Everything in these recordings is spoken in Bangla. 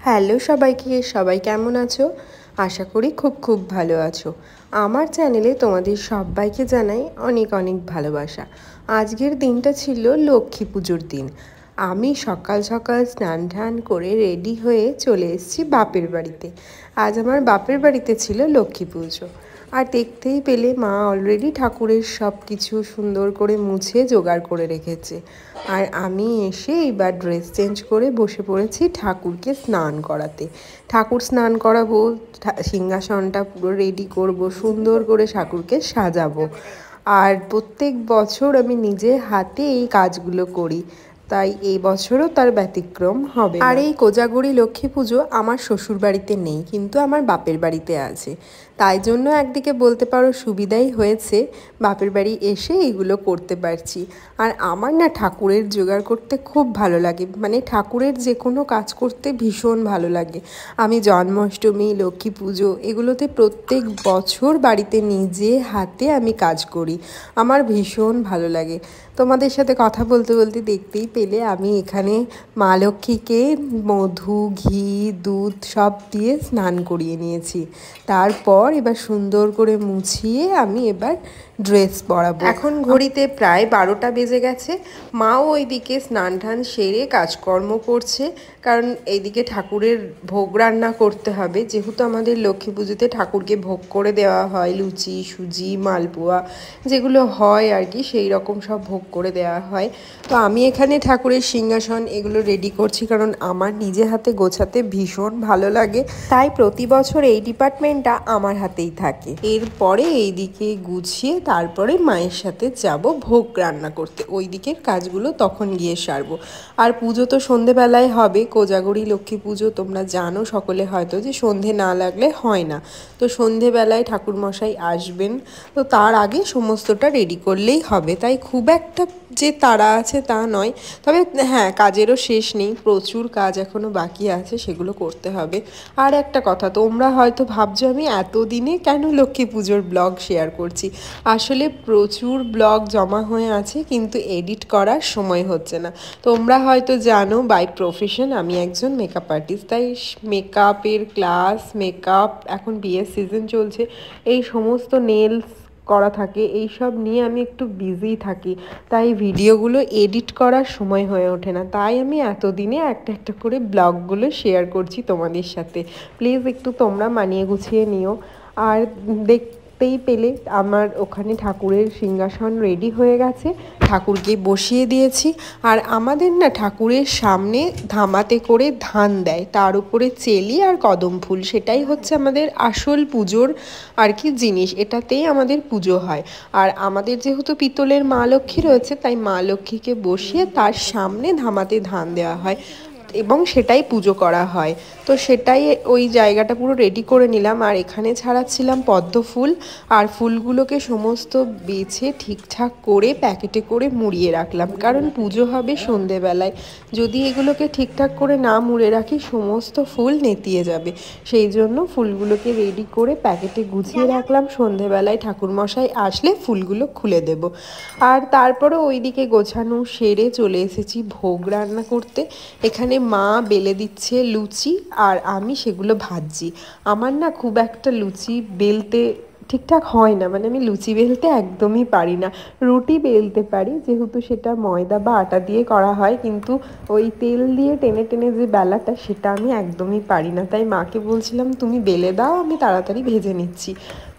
হ্যালো সবাইকে, সবাই কেমন আছো? আশা করি খুব ভালো আছো। আমার চ্যানেলে তোমাদের সবাইকে জানাই অনেক অনেক ভালোবাসা। আজকের দিনটা ছিল লক্ষ্মী পুজোর দিন। আমি সকাল সকাল স্নান টান করে রেডি হয়ে চলে এসেছি বাপের বাড়িতে। আজ আমার বাপের বাড়িতে ছিল লক্ষ্মী পুজো। আর দেখতেই পেলে মা অলরেডি ঠাকুরের সব কিছু সুন্দর করে মুছে জোগাড় করে রেখেছে। আর আমি এসে এবার ড্রেস চেঞ্জ করে বসে পড়েছি ঠাকুরকে স্নান করাতে। ঠাকুর স্নান করাবো, সিংহাসনটা পুরো রেডি করব, সুন্দর করে ঠাকুরকে সাজাবো। আর প্রত্যেক বছর আমি নিজে হাতে এই কাজগুলো করি, তাই এই বছরও তার ব্যতিক্রম হবে। আর এই কোজাগরি লক্ষ্মী পুজো আমার শ্বশুর বাড়িতে নেই, কিন্তু আমার বাপের বাড়িতে আছে। তাই জন্য একদিকে বলতে পারো সুবিধাই হয়েছে, বাপের বাড়ি এসে এগুলো করতে পারছি। আর আমার না ঠাকুরের জোগাড় করতে খুব ভালো লাগে, মানে ঠাকুরের যে কোনো কাজ করতে ভীষণ ভালো লাগে। আমি জন্মাষ্টমী, লক্ষ্মী পুজো এগুলোতে প্রত্যেক বছর বাড়িতে নিজে হাতে আমি কাজ করি। আমার ভীষণ ভালো লাগে। তোমাদের সাথে কথা বলতে বলতে দেখতেই পেলে আমি এখানে মা লক্ষ্মীকে মধু, ঘি, দুধ সব দিয়ে স্নান করিয়ে নিয়েছি। তারপর এবার সুন্দর করে মুছিয়ে আমি এবার ড্রেস পরাবো। এখন ঘড়িতে প্রায় 12টা বেজে গেছে। মাও ওইদিকে স্নান টান সেরে কাজকর্ম করছে, কারণ এইদিকে ঠাকুরের ভোগ রান্না করতে হবে। যেহেতু আমাদের লক্ষ্মী পুজোতে ঠাকুরকে ভোগ করে দেওয়া হয় লুচি, সুজি, মালপোয়া যেগুলো হয় আর কি, সেই রকম সব ভোগ করে দেওয়া হয়। তো আমি এখানে ঠাকুরের সিংহাসন এগুলো রেডি করছি, কারণ আমার নিজে হাতে গোছাতে ভীষণ ভালো লাগে। তাই প্রতি বছর এই ডিপার্টমেন্টটা আমার হাতেই থাকে। এরপরে এইদিকে গুছিয়ে তারপরে মায়ের সাথে যাব ভোগ রান্না করতে। ওই দিকের কাজগুলো তখন গিয়ে সারবো। আর পুজো তো সন্ধেবেলায় হবে। কোজাগরি লক্ষ্মী পুজো তোমরা জানো সকলে হয়তো, যে সন্ধে না লাগলে হয় না। তো সন্ধেবেলায় ঠাকুরমশাই আসবেন, তো তার আগে সমস্তটা রেডি করলেই হবে। তাই খুব একটা যে তাড়া আছে তা নয়, তবে হ্যাঁ, কাজেরও শেষ নেই, প্রচুর কাজ এখনও বাকি আছে, সেগুলো করতে হবে। আর একটা কথা, তোমরা হয়তো ভাবছো আমি এতদিনে কেন লক্ষ্মী পুজোর ব্লগ শেয়ার করছি। আসলে প্রচুর ব্লগ জমা হয়ে আছে, কিন্তু এডিট করার সময় হচ্ছে না। তোমরা হয়তো জানো বাই প্রফেশন আমি একজন মেকআপ আর্টিস্ট, তাই মেকআপের ক্লাস, মেকআপ, এখন বিয়ের সিজন চলছে, এই সমস্ত নেলস করা থাকে, এই সব নিয়ে আমি একটু বিজি থাকি। তাই ভিডিওগুলো এডিট করার সময় হয়ে ওঠে না। তাই আমি এতদিনে একটা একটা করে ব্লগগুলো শেয়ার করছি তোমাদের সাথে। প্লিজ একটু তোমরা মানিয়ে গুছিয়ে নিও। আর দেখতেই পেলে আমার ওখানে ঠাকুরের সিংহাসন রেডি হয়ে গেছে, ঠাকুরকে বসিয়ে দিয়েছি। আর আমাদের না ঠাকুরের সামনে ধামাতে করে ধান দেয়, তার উপরে চেলি আর কদম ফুল, সেটাই হচ্ছে আমাদের আসল পুজোর আর কি জিনিস, এটাতেই আমাদের পুজো হয়। আর আমাদের যেহেতু পিতলের মা লক্ষ্মী রয়েছে, তাই মা লক্ষ্মীকে বসিয়ে তার সামনে ধামাতে ধান দেওয়া হয় এবং সেটাই পুজো করা হয়। তো সেটাই ওই জায়গাটা পুরো রেডি করে নিলাম। আর এখানে ছাড়াচ্ছিলাম পদ্ম ফুল, আর ফুলগুলোকে সমস্ত বেছে ঠিকঠাক করে প্যাকেটে করে মুড়িয়ে রাখলাম, কারণ পুজো হবে সন্ধেবেলায়। যদি এগুলোকে ঠিকঠাক করে না মুড়ে রাখি সমস্ত ফুল নেতিয়ে যাবে। সেই জন্য ফুলগুলোকে রেডি করে প্যাকেটে গুছিয়ে রাখলাম, সন্ধেবেলায় ঠাকুরমশাই আসলে ফুলগুলো খুলে দেব। আর তারপরে ওইদিকে গোছানো সেরে চলে এসেছি ভোগ রান্না করতে। এখানে মা বেলে দিচ্ছে লুচি, আর আমি সেগুলো ভাজছি। আমার না খুব একটা লুচি বেলতে ঠিকঠাক হয় না, মানে আমি লুচি বেলতে একদমই পারি না। রুটি বেলতে পারি, যেহেতু সেটা ময়দা বা আটা দিয়ে করা হয়, কিন্তু ওই তেল দিয়ে টেনে টেনে যে বেলাটা, সেটা আমি একদমই পারি না। তাই মাকে বলছিলাম তুমি বেলে দাও, আমি তাড়াতাড়ি ভেজে নিচ্ছি।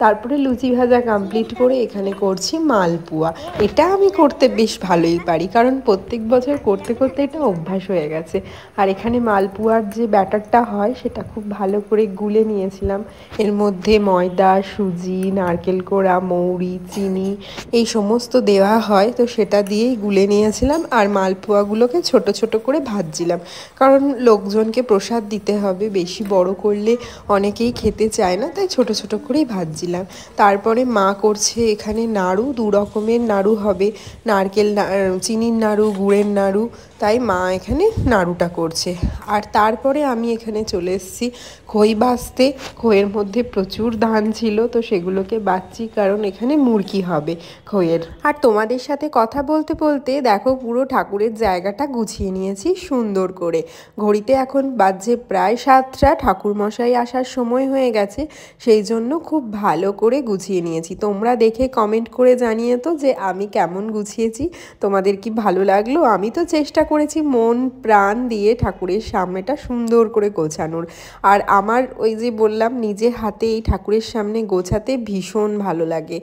তারপরে লুচি ভাজা কমপ্লিট করে এখানে করছি মালপোয়া। এটা আমি করতে বেশ ভালোই পারি, কারণ প্রত্যেক বছর করতে করতে এটা অভ্যাস হয়ে গেছে। আর এখানে মালপোয়ার যে ব্যাটারটা হয় সেটা খুব ভালো করে গুলে নিয়েছিলাম। এর মধ্যে ময়দা, সুজি, নারকেল কোড়া, মৌরি, চিনি এই সমস্ত দেওয়া হয়, তো সেটা দিয়েই গুলে নিয়েছিলাম। আর মালপোয়াগুলোকে ছোট ছোট করে ভাজছিলাম, কারণ লোকজনকে প্রসাদ দিতে হবে, বেশি বড় করলে অনেকেই খেতে চায় না, তাই ছোট ছোট করেই ভাজছিলাম। তারপরে মা করছে এখানে নাড়ু, 2 রকমের নাড়ু হবে, নারকেল চিনির নাড়ু, গুড়ের নাড়ু। তাই মা এখানে নাড়ুটা করছে। আর তারপরে আমি এখানে চলে এসেছি খই বাছতে। খইয়ের মধ্যে প্রচুর ধান ছিল, তো সেগুলোকে বাছছি, কারণ এখানে মুরগি হবে খইয়ের। আর তোমাদের সাথে কথা বলতে বলতে দেখো পুরো ঠাকুরের জায়গাটা গুছিয়ে নিয়েছি সুন্দর করে। ঘড়িতে এখন বাজে প্রায় 7টা, ঠাকুরমশাই আসার সময় হয়ে গেছে, সেই জন্য খুব ভালো করে গুছিয়ে নিয়েছি। তোমরা দেখে কমেন্ট করে জানিয়ে তো যে আমি কেমন গুছিয়েছি, তোমাদের কি ভালো লাগলো? আমি তো চেষ্টা করেছি মন প্রাণ দিয়ে ঠাকুরের সামনেটা সুন্দর করে গোছানোর। আর আমার ওই যে বললাম, নিজে হাতে এই ঠাকুরের সামনে গোছাতে ভীষণ ভালো লাগে।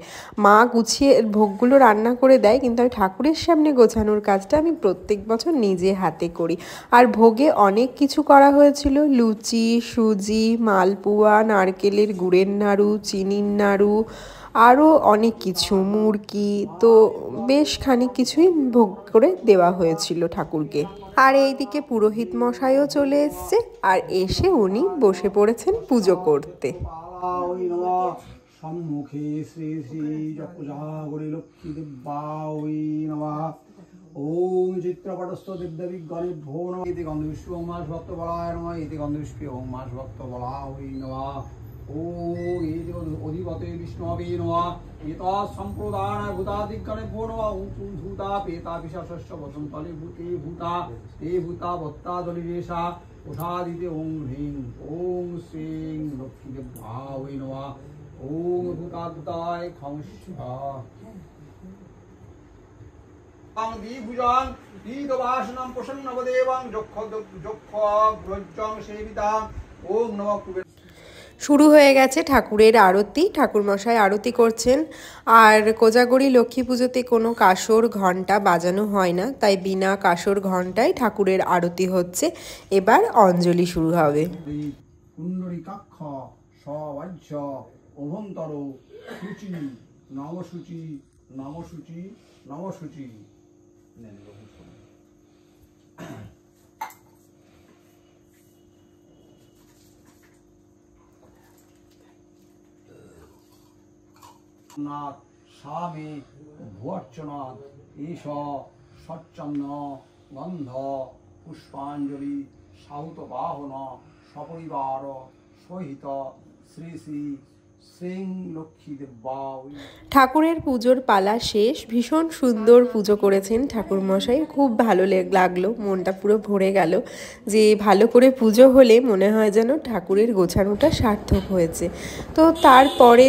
মা গুছিয়ে ভোগগুলো রান্না করে দেয়, কিন্তু আমি ঠাকুরের সামনে গোছানোর কাজটা আমি প্রত্যেক বছর নিজে হাতে করি। আর ভোগে অনেক কিছু করা হয়েছিল, লুচি, সুজি, মালপোয়া, নারকেলের গুড়ের নাড়ু, চিনির নাড়ু, আরও অনেক কিছু, মুরগি, তো বেশ খানিক কিছুই ভোগ করে দেওয়া হয়েছিল ঠাকুরকে। আর এইদিকে পুরোহিত মশাইও চলে এসছে, আর এসে উনি বসে পড়েছেন পুজো করতে। সম্মুখে শ্রী শ্রী যজ্ঞজাগরি লক্ষ্মী দেব্যাই নমঃ। ওম চিত্রপটস্থ দেবদেবীগণেভ্যো নমঃ। ইতি গন্ধপুষ্পে ওম মাস ভক্ত বলায় নমঃ। ইতি গন্ধপুষ্পে ওম মাস ভক্ত বলায় নমঃ। ওম ইতি অধিপতে বিষ্ণবে নমঃ। এতৎ সম্প্রদায় ভূতাদিগণেভ্যো নমঃ। ওম ভূতা পেতা পিশাচস্য বসন্তলে ভূতে ভূতা তে ভূতা বত্তা দলিরেষা উষাদিতে ওম হ্রিং ওম শ্রীং লক্ষ্মী দেব্যাই নমঃ। ওম ভূতাদ্বয় খংস্যা দ্বিভুজাং দ্বিদবাসনং প্রসন্নবদেবং যক্ষ ব্রজং সেবিতাং। ওম নমঃ কুবের। শুরু হয়ে গেছে ঠাকুরের আরতি। ঠাকুরমশাই আরতি করছেন। আর কোজাগরি লক্ষ্মী পুজোতে কোনো কাসর ঘণ্টা বাজানো হয় না, তাই বিনা কাসর ঘণ্টায় ঠাকুরের আরতি হচ্ছে। এবার অঞ্জলি শুরু হবে। কুণ্ডলিকাক্ষ সবাহ্য অভ্যন্তর সূচি নমসূচি নমসূচি নমসূচি। নাথ স্বামী ভুয়ার্চনাথ ঈশ সচ্চন্ন গন্ধ পুষ্পাঞ্জলি সাহুত বাহন সপরিবার সহিত শ্রী শ্রী শ্রীং লক্ষ্মী দেব্যাই। ঠাকুরের পুজোর পালা শেষ। ভীষণ সুন্দর পুজো করেছেন ঠাকুরমশাই, খুব ভালো লাগলো, মনটা পুরো ভরে গেল। যে ভালো করে পুজো হলে মনে হয় যেন ঠাকুরের গোছানোটা সার্থক হয়েছে। তো তারপরে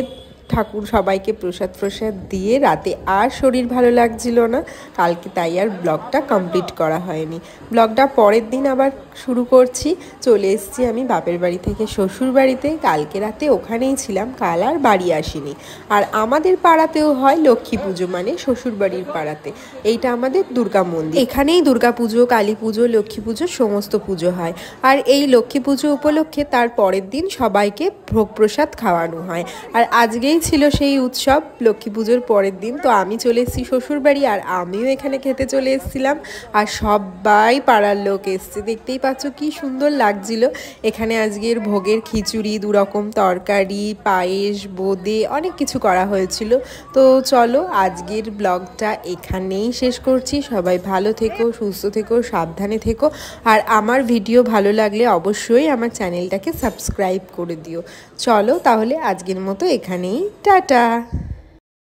ঠাকুর সবাইকে প্রসাদ দিয়ে রাতে আর শরীর ভালো লাগছিল না কালকে, তাই আর ব্লগটা কমপ্লিট করা হয়নি। ব্লগটা পরের দিন আবার শুরু করছি। চলে এসেছি আমি বাপের বাড়ি থেকে শ্বশুর বাড়িতে। কালকে রাতে ওখানেই ছিলাম, কাল আর বাড়ি আসিনি। আর আমাদের পাড়াতেও হয় লক্ষ্মী পুজো, মানে শ্বশুর বাড়ির পাড়াতে। এইটা আমাদের দুর্গা মন্দির, এখানেই দুর্গা পুজো, কালী পুজো, লক্ষ্মী পুজো সমস্ত পুজো হয়। আর এই লক্ষ্মী পুজো উপলক্ষে তার পরের দিন সবাইকে ভোগ প্রসাদ খাওয়ানো হয়। আর আজকেই ছিল সেই উৎসব, লক্ষ্মী পুজোর পরের দিন। তো আমি চলে এসেছি শ্বশুরবাড়ি, আর আমিও এখানে খেতে চলে এসেছিলাম। আর সবাই পাড়ার লোক এসছে, দেখতেই পাচ্ছ কি সুন্দর লাগছিল। এখানে আজকের ভোগের খিচুড়ি, 2 রকম তরকারি, পায়েস, বোঁদে, অনেক কিছু করা হয়েছিল। তো চলো আজকের ব্লগটা এখানেই শেষ করছি। সবাই ভালো থেকো, সুস্থ থেকো, সাবধানে থেকো। আর আমার ভিডিও ভালো লাগলে অবশ্যই আমার চ্যানেলটাকে সাবস্ক্রাইব করে দিও। চলো তাহলে আজকের মতো এখানেই টাটা।